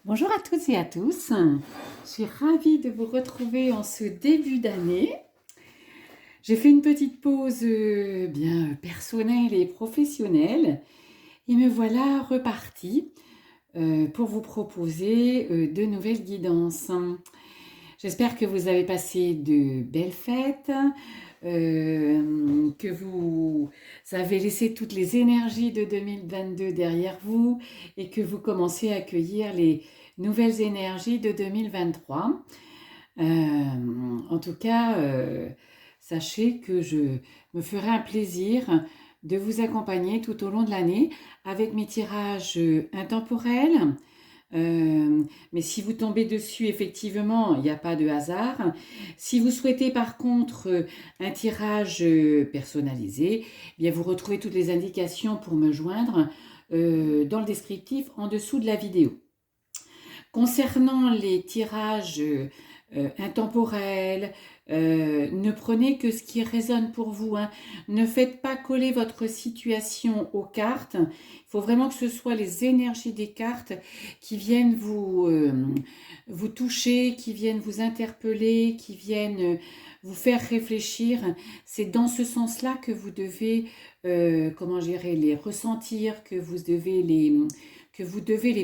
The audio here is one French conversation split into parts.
Bonjour à toutes et à tous, je suis ravie de vous retrouver en ce début d'année. J'ai fait une petite pause bien personnelle et professionnelle et me voilà repartie pour vous proposer de nouvelles guidances. J'espère que vous avez passé de belles fêtes, que vous avez laissé toutes les énergies de 2022 derrière vous et que vous commencez à accueillir les nouvelles énergies de 2023. En tout cas, sachez que je me ferai un plaisir de vous accompagner tout au long de l'année avec mes tirages intemporels. Mais si vous tombez dessus, effectivement, il n'y a pas de hasard. Si vous souhaitez par contre un tirage personnalisé, eh bien vous retrouvez toutes les indications pour me joindre dans le descriptif en dessous de la vidéo. Concernant les tirages intemporels, ne prenez que ce qui résonne pour vous, hein. Ne faites pas coller votre situation aux cartes. Il faut vraiment que ce soit les énergies des cartes qui viennent vous toucher, qui viennent vous interpeller, qui viennent vous faire réfléchir. C'est dans ce sens-là que vous devez, comment dirais, les ressentir, que vous devez les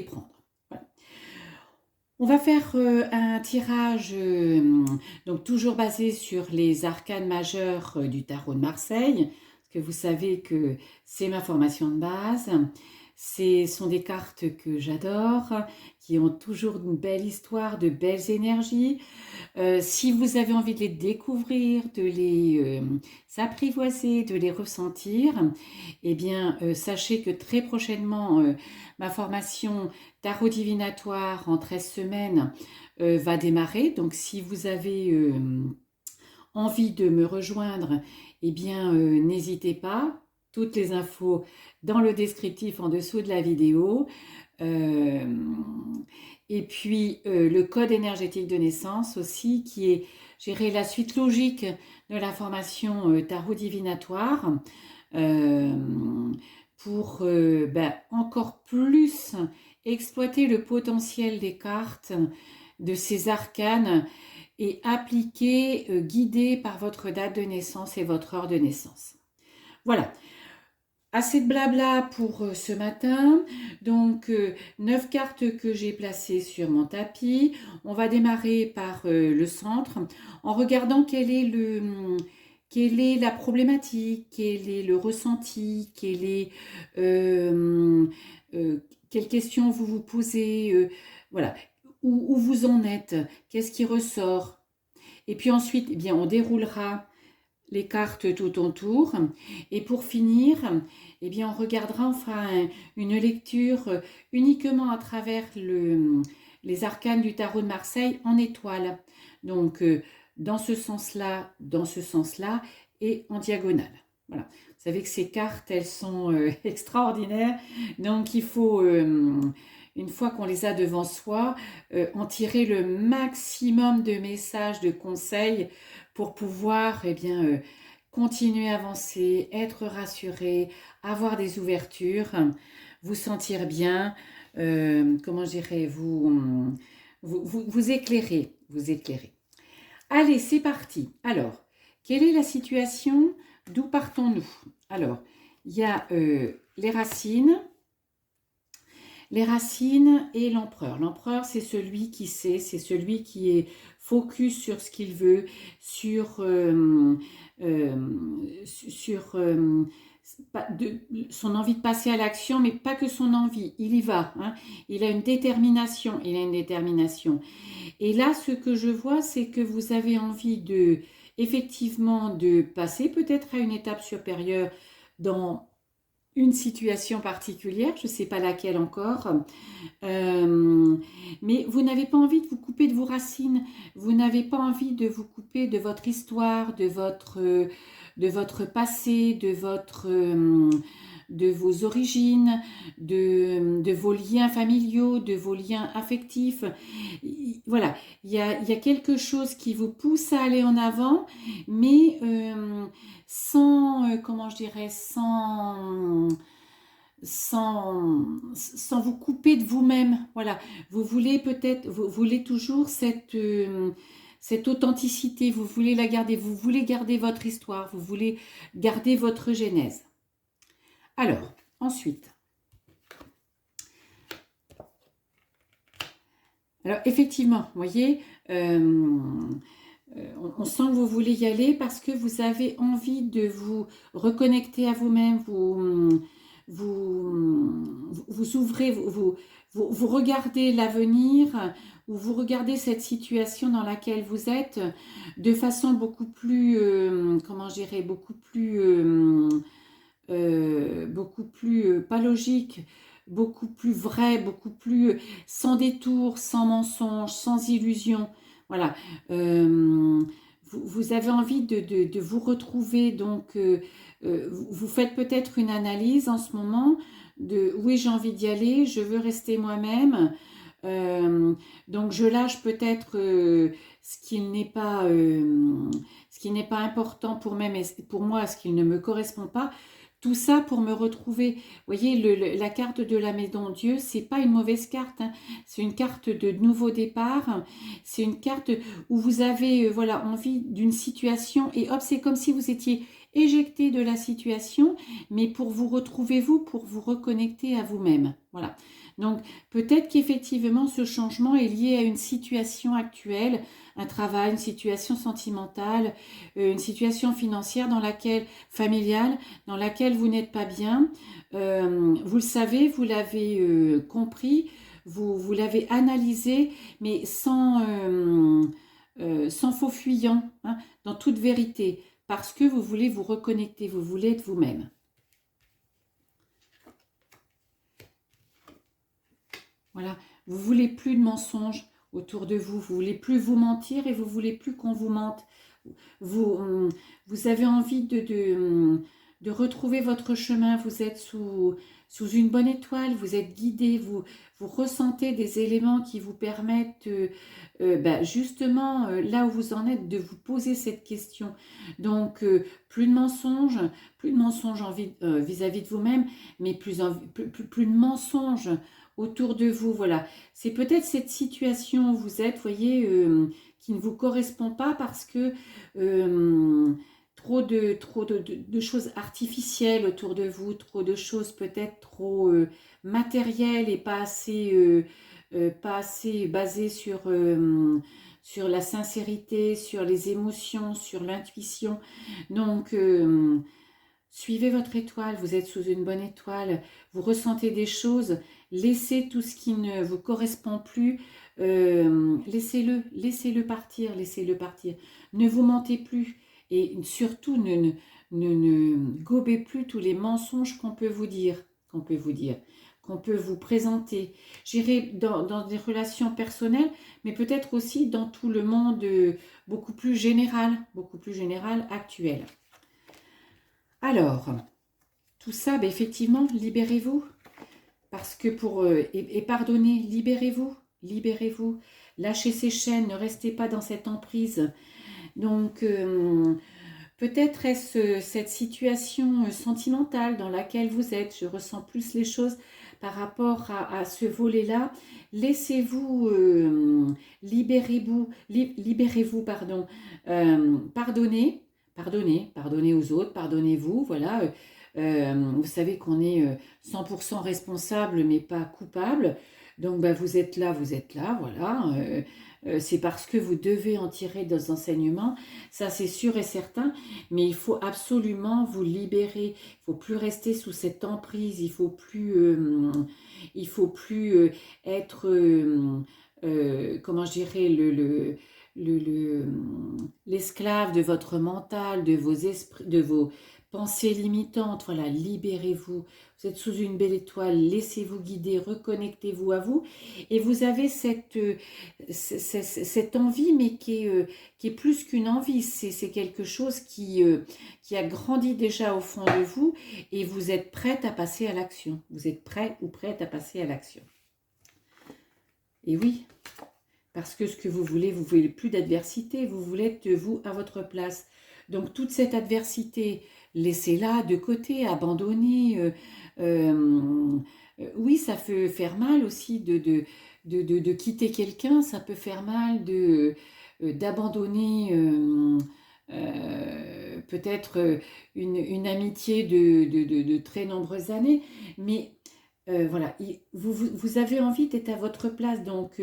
prendre. Voilà. On va faire un tirage, donc toujours basé sur les arcanes majeures du tarot de Marseille, parce que vous savez que c'est ma formation de base. Ce sont des cartes que j'adore, qui ont toujours une belle histoire, de belles énergies. Si vous avez envie de les découvrir, de les apprivoiser, de les ressentir, eh bien, sachez que très prochainement, ma formation tarot divinatoire en 13 semaines va démarrer. Donc, si vous avez envie de me rejoindre, eh bien, n'hésitez pas. Toutes les infos dans le descriptif en dessous de la vidéo. Euh, et puis, le code énergétique de naissance aussi, qui est, gérer la suite logique de la formation tarot divinatoire euh, pour encore plus exploiter le potentiel des cartes, de ces arcanes et appliquer, guidé par votre date de naissance et votre heure de naissance. Voilà. Assez de blabla pour ce matin. Donc, 9 cartes que j'ai placées sur mon tapis. On va démarrer par le centre en regardant quelle est la problématique, quel est le ressenti, quelles questions vous vous posez, voilà, où vous en êtes, qu'est-ce qui ressort. Et puis ensuite, eh bien, on déroulera les cartes tout autour. Et pour finir, eh bien, on fera une lecture uniquement à travers les arcanes du tarot de Marseille en étoile. Donc, dans ce sens-là et en diagonale. Voilà. Vous savez que ces cartes, elles sont extraordinaires. Donc, il faut, une fois qu'on les a devant soi, en tirer le maximum de messages, de conseils pour pouvoir continuer à avancer, être rassuré, avoir des ouvertures, vous sentir bien, comment je dirais, vous éclairer, vous éclairer. Allez, c'est parti. Alors, quelle est la situation? D'où partons-nous? Alors, il y a les racines et l'empereur. L'empereur, c'est celui qui sait, c'est celui qui est focus sur ce qu'il veut, sur son envie de passer à l'action, mais pas que son envie, il y va. Hein. Il a une détermination, Et là, ce que je vois, c'est que vous avez envie effectivement, de passer peut-être à une étape supérieure dans une situation particulière, je ne sais pas laquelle encore, mais vous n'avez pas envie de vous couper de vos racines, vous n'avez pas envie de vous couper de votre histoire, de votre passé, de vos origines, de vos liens familiaux, de vos liens affectifs. Voilà, il y a quelque chose qui vous pousse à aller en avant, mais sans, comment je dirais, sans vous couper de vous-même. Voilà, vous voulez peut-être, vous voulez toujours cette authenticité, vous voulez la garder, vous voulez garder votre histoire, vous voulez garder votre genèse. Alors, ensuite, alors effectivement, vous voyez, on sent que vous voulez y aller parce que vous avez envie de vous reconnecter à vous-même, vous ouvrez, vous regardez l'avenir ou vous regardez cette situation dans laquelle vous êtes de façon beaucoup plus, comment je dirais, beaucoup plus pas logique, beaucoup plus vrai, beaucoup plus sans détour, sans mensonge, sans illusion. Voilà. Vous avez envie de vous retrouver, donc vous faites peut-être une analyse en ce moment de oui, j'ai envie d'y aller, je veux rester moi-même. Donc je lâche peut-être ce qui n'est pas important pour moi, ce qui ne me correspond pas. Tout ça pour me retrouver. Vous voyez, la carte de la maison Dieu, c'est pas une mauvaise carte, hein. C'est une carte de nouveau départ. C'est une carte où vous avez voilà, envie d'une situation et hop, c'est comme si vous étiez éjecté de la situation, mais pour vous retrouver vous, pour vous reconnecter à vous-même. Voilà. Donc peut-être qu'effectivement ce changement est lié à une situation actuelle, un travail, une situation sentimentale, une situation financière familiale, dans laquelle vous n'êtes pas bien. Vous le savez, vous l'avez compris, vous l'avez analysé, mais sans faux fuyant, hein, dans toute vérité, parce que vous voulez vous reconnecter, vous voulez être vous-même. Voilà, vous voulez plus de mensonges autour de vous, vous voulez plus vous mentir et vous voulez plus qu'on vous mente. Vous avez envie de retrouver votre chemin, vous êtes sous une bonne étoile, vous êtes guidé, vous ressentez des éléments qui vous permettent justement là où vous en êtes de vous poser cette question. Donc plus de mensonges vis-à-vis de vous-même, mais plus de mensonges autour de vous, voilà. C'est peut-être cette situation où vous êtes, vous voyez, qui ne vous correspond pas parce que trop de choses artificielles autour de vous, trop de choses peut-être trop matérielles et pas assez basées sur la sincérité, sur les émotions, sur l'intuition. Donc, suivez votre étoile, vous êtes sous une bonne étoile, vous ressentez des choses, laissez tout ce qui ne vous correspond plus, laissez-le partir, laissez-le partir. Ne vous mentez plus et surtout ne gobez plus tous les mensonges qu'on peut vous dire, qu'on peut vous présenter. J'irai dans des relations personnelles, mais peut-être aussi dans tout le monde beaucoup plus général actuel. Alors, tout ça, effectivement, libérez-vous. Parce que et pardonnez, libérez-vous. Lâchez ces chaînes, ne restez pas dans cette emprise. Donc, peut-être est-ce cette situation sentimentale dans laquelle vous êtes. Je ressens plus les choses par rapport à ce volet-là. Laissez-vous, libérez-vous, pardon. Pardonnez aux autres, pardonnez-vous, voilà. Vous savez qu'on est 100% responsable, mais pas coupable. Donc, vous êtes là, voilà. C'est parce que vous devez en tirer des enseignements, ça c'est sûr et certain, mais il faut absolument vous libérer. Il ne faut plus rester sous cette emprise, il ne faut plus être, comment je dirais, l'esclave de votre mental, de vos esprits, de vos pensées limitantes. Voilà, libérez-vous. Vous êtes sous une belle étoile, laissez-vous guider, reconnectez-vous à vous. Et vous avez cette envie, mais qui est plus qu'une envie. C'est quelque chose qui a grandi déjà au fond de vous et vous êtes prête à passer à l'action. Vous êtes prêt ou prête à passer à l'action. Et oui, parce que ce que vous voulez plus d'adversité, vous voulez être vous à votre place. Donc toute cette adversité laisser là de côté, abandonner. Oui, ça peut faire mal aussi de quitter quelqu'un, ça peut faire mal d'abandonner peut-être une amitié de très nombreuses années, mais voilà, vous avez envie d'être à votre place, donc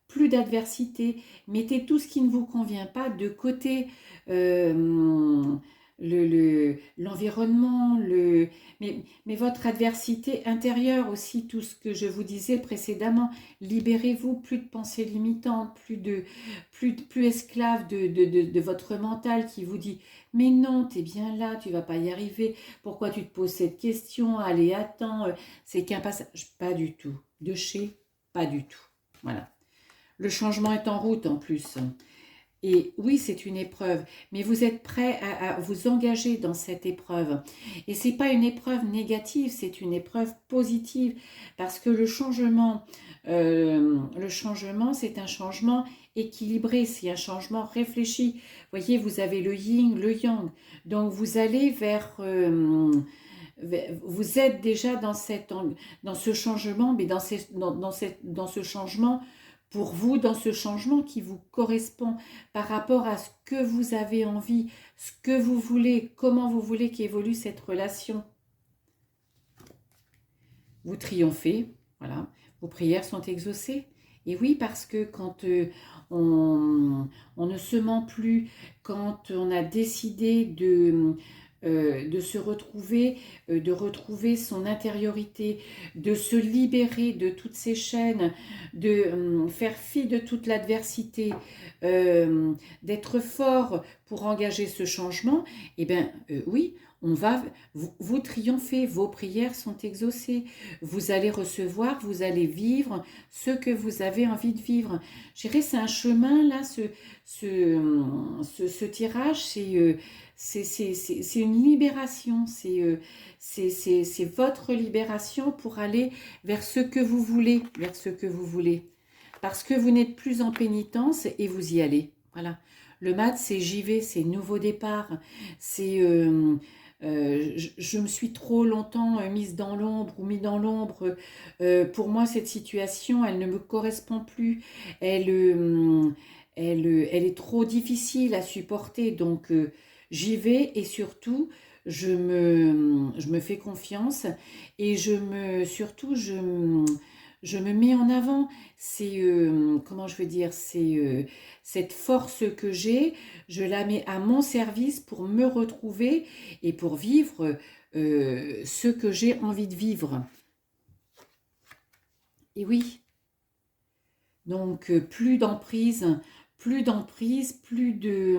plus d'adversité, mettez tout ce qui ne vous convient pas de côté, euh, l'environnement, mais votre adversité intérieure aussi, tout ce que je vous disais précédemment, libérez-vous, plus de pensées limitantes, plus esclave de votre mental qui vous dit mais non, t'es bien là, tu vas pas y arriver, pourquoi tu te poses cette question, allez, attends, c'est qu'un passage, pas du tout, de chez, pas du tout, voilà. Le changement est en route en plus. Et oui, c'est une épreuve, mais vous êtes prêt à vous engager dans cette épreuve. Et c'est pas une épreuve négative, c'est une épreuve positive, parce que le changement, c'est un changement équilibré, c'est un changement réfléchi. Vous voyez, vous avez le yin, le yang, donc vous allez vous êtes déjà dans ce changement, mais dans ce changement pour vous, dans ce changement qui vous correspond par rapport à ce que vous avez envie, ce que vous voulez, comment vous voulez qu'évolue cette relation. Vous triomphez, voilà, vos prières sont exaucées. Et oui, parce que quand on ne se ment plus, quand on a décidé de se retrouver, de retrouver son intériorité, de se libérer de toutes ces chaînes, de faire fi de toute l'adversité, d'être fort pour engager ce changement, eh bien oui, vous triomphez, vos prières sont exaucées, vous allez recevoir, vous allez vivre ce que vous avez envie de vivre. Je dirais, c'est un chemin là, ce tirage, c'est une libération, c'est votre libération pour aller vers ce que vous voulez, vers ce que vous voulez. Parce que vous n'êtes plus en pénitence et vous y allez. Voilà. Le mat, c'est j'y vais, c'est nouveau départ. C'est je me suis trop longtemps mise dans l'ombre ou mis dans l'ombre. Pour moi, cette situation, elle ne me correspond plus. Elle est trop difficile à supporter. Donc, j'y vais et surtout, je me fais confiance et surtout, je me mets en avant. C'est, comment je veux dire, c'est cette force que j'ai, je la mets à mon service pour me retrouver et pour vivre ce que j'ai envie de vivre. Et oui, donc plus d'emprise, plus de...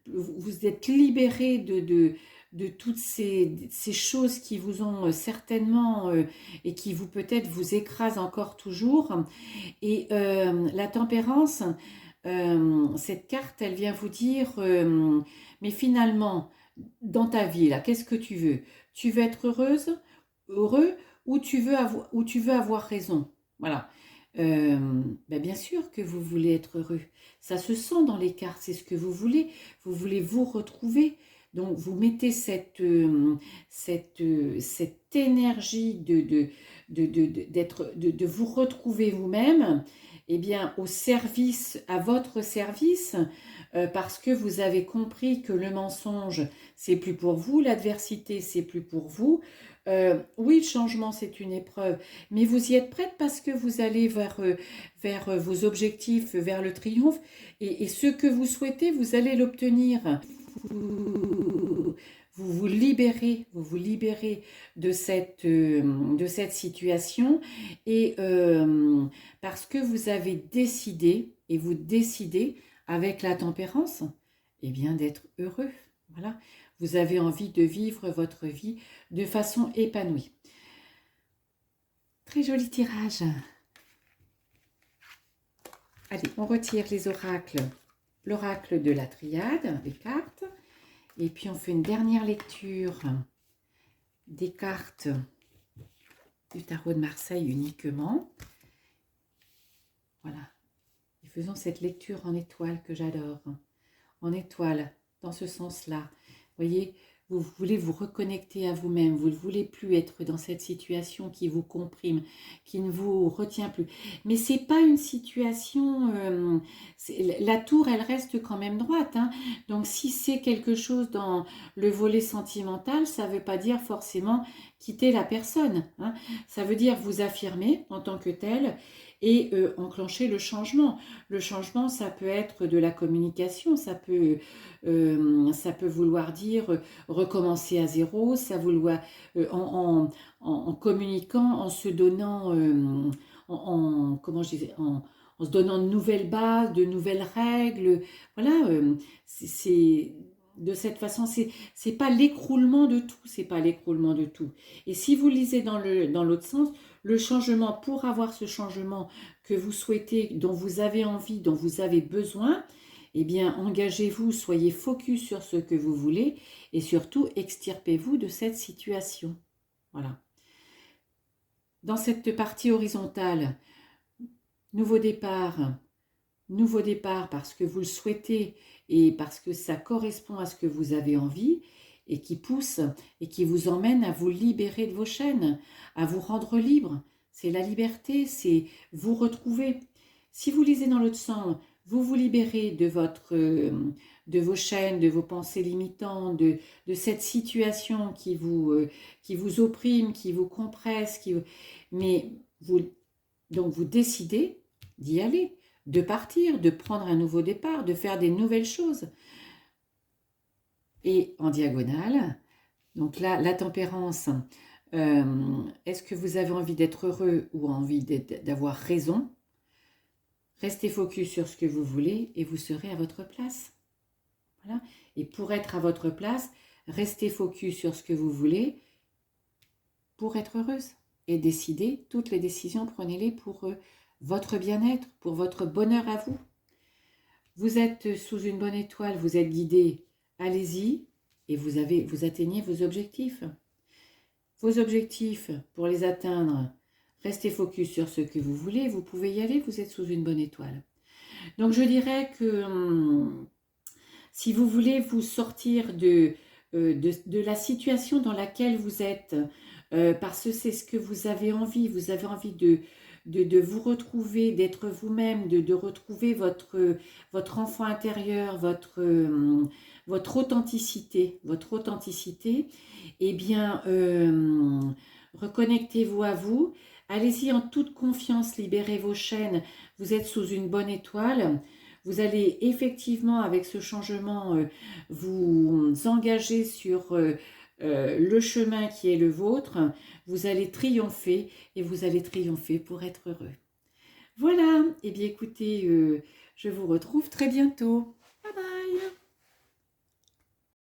vous êtes libéré de toutes ces choses qui vous ont certainement et qui vous peut-être vous écrasent encore toujours. Et la tempérance, cette carte, elle vient vous dire, mais finalement, dans ta vie, là, qu'est-ce que tu veux? Tu veux être heureuse, heureux, ou tu veux avoir raison? Voilà. Ben bien sûr que vous voulez être heureux. Ça se sent dans les cartes, c'est ce que vous voulez. Vous voulez vous retrouver. Donc, vous mettez cette énergie de vous retrouver vous-même, eh bien, au service, à votre service, parce que vous avez compris que le mensonge, c'est plus pour vous, l'adversité, c'est plus pour vous. Oui, le changement, c'est une épreuve, mais vous y êtes prête parce que vous allez vers vos objectifs, vers le triomphe, et ce que vous souhaitez, vous allez l'obtenir. Vous vous libérez de cette situation et parce que vous avez décidé, et vous décidez avec la tempérance, eh bien d'être heureux. Voilà, vous avez envie de vivre votre vie de façon épanouie. Très joli tirage. Allez, on retire les oracles. L'oracle de la triade, les cartes. Et puis on fait une dernière lecture des cartes du tarot de Marseille uniquement. Voilà. Et faisons cette lecture en étoile que j'adore. En étoile, dans ce sens-là. Vous voyez, vous voulez vous reconnecter à vous-même, vous ne voulez plus être dans cette situation qui vous comprime, qui ne vous retient plus. Mais ce n'est pas une situation... la tour, elle reste quand même droite, hein. Donc si c'est quelque chose dans le volet sentimental, ça ne veut pas dire forcément quitter la personne, hein. Ça veut dire vous affirmer en tant que tel et enclencher le changement. Le changement, ça peut être de la communication, ça peut vouloir dire recommencer à zéro, ça vouloir en communiquant, en se donnant, comment je disais, en se donnant de nouvelles bases, de nouvelles règles. Voilà, c'est de cette façon, c'est pas l'écroulement de tout, c'est pas l'écroulement de tout. Et si vous lisez dans l'autre sens, le changement, pour avoir ce changement que vous souhaitez, dont vous avez envie, dont vous avez besoin, eh bien, engagez-vous, soyez focus sur ce que vous voulez et surtout, extirpez-vous de cette situation. Voilà. Dans cette partie horizontale, nouveau départ parce que vous le souhaitez et parce que ça correspond à ce que vous avez envie et qui pousse et qui vous emmène à vous libérer de vos chaînes, à vous rendre libre. C'est la liberté, c'est vous retrouver. Si vous lisez dans l'autre sens, vous vous libérez de vos chaînes, de vos pensées limitantes, de cette situation qui vous opprime, qui vous compresse, mais donc vous décidez d'y aller, de partir, de prendre un nouveau départ, de faire des nouvelles choses. Et en diagonale, donc là, la tempérance, est-ce que vous avez envie d'être heureux ou envie d'avoir raison? Restez focus sur ce que vous voulez et vous serez à votre place. Voilà. Et pour être à votre place, restez focus sur ce que vous voulez pour être heureuse. Et décidez, toutes les décisions, prenez-les pour votre bien-être, pour votre bonheur à vous. Vous êtes sous une bonne étoile, vous êtes guidé, allez-y et vous atteignez vos objectifs. Vos objectifs, pour les atteindre, restez focus sur ce que vous voulez, vous pouvez y aller, vous êtes sous une bonne étoile. Donc je dirais que si vous voulez vous sortir de la situation dans laquelle vous êtes, parce que c'est ce que vous avez envie de vous retrouver, d'être vous-même, de retrouver votre enfant intérieur, votre authenticité, eh bien, reconnectez-vous à vous, allez-y en toute confiance, libérez vos chaînes, vous êtes sous une bonne étoile. Vous allez effectivement, avec ce changement, vous engager sur le chemin qui est le vôtre. Vous allez triompher et vous allez triompher pour être heureux. Voilà, et bien écoutez, je vous retrouve très bientôt.